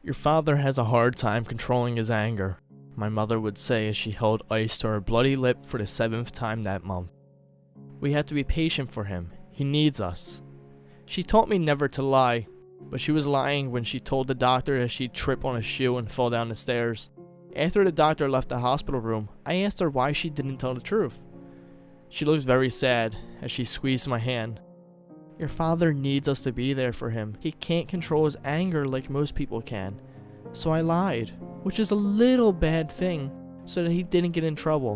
Your father has a hard time controlling his anger, my mother would say as she held ice to her bloody lip for the 7th time that month. We have to be patient for him. He needs us. She taught me never to lie, but she was lying when she told the doctor that she'd trip on a shoe and fall down the stairs. After the doctor left the hospital room, I asked her why she didn't tell the truth. She looked very sad as she squeezed my hand. Your father needs us to be there for him. He can't control his anger like most people can. So I lied, which is a little bad thing, so that he didn't get in trouble,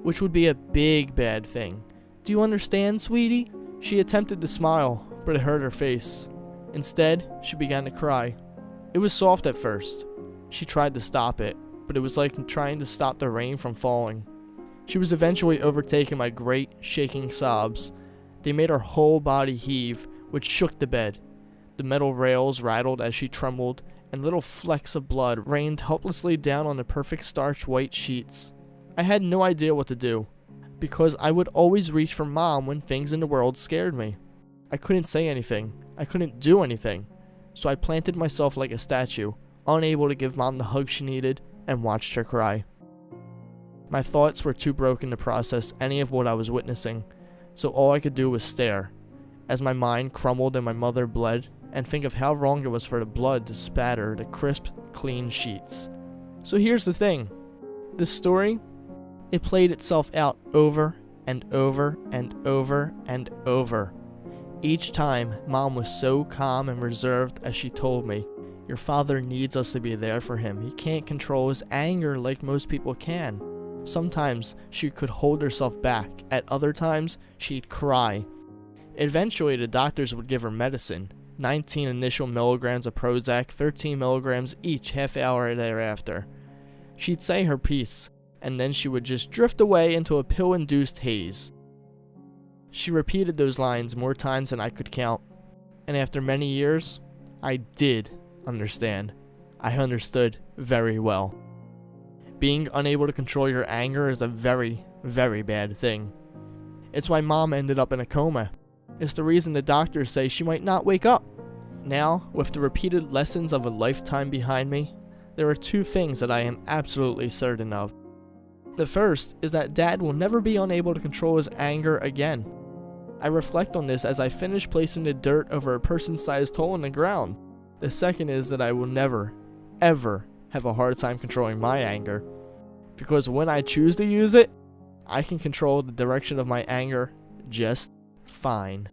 which would be a big bad thing. Do you understand, sweetie? She attempted to smile, but it hurt her face. Instead, she began to cry. It was soft at first. She tried to stop it, but it was like trying to stop the rain from falling. She was eventually overtaken by great, shaking sobs. They made her whole body heave, which shook the bed. The metal rails rattled as she trembled, and little flecks of blood rained helplessly down on the perfect starched white sheets. I had no idea what to do, because I would always reach for Mom when things in the world scared me. I couldn't say anything. I couldn't do anything. So I planted myself like a statue, unable to give Mom the hug she needed, and watched her cry. My thoughts were too broken to process any of what I was witnessing, so all I could do was stare, as my mind crumbled and my mother bled, and think of how wrong it was for the blood to spatter the crisp, clean sheets. So here's the thing. This story, it played itself out over and over and over and over. Each time, Mom was so calm and reserved as she told me, your father needs us to be there for him. He can't control his anger like most people can. Sometimes she could hold herself back. At other times, she'd cry. Eventually, the doctors would give her medicine. 19 initial milligrams of Prozac, 13 milligrams each half hour thereafter. She'd say her piece, and then she would just drift away into a pill-induced haze. She repeated those lines more times than I could count, and after many years, I did understand. I understood very well. Being unable to control your anger is a very, very bad thing. It's why Mom ended up in a coma. It's the reason the doctors say she might not wake up. Now, with the repeated lessons of a lifetime behind me, there are two things that I am absolutely certain of. The first is that Dad will never be unable to control his anger again. I reflect on this as I finish placing the dirt over a person-sized hole in the ground. The second is that I will never, ever have a hard time controlling my anger, because when I choose to use it, I can control the direction of my anger just fine.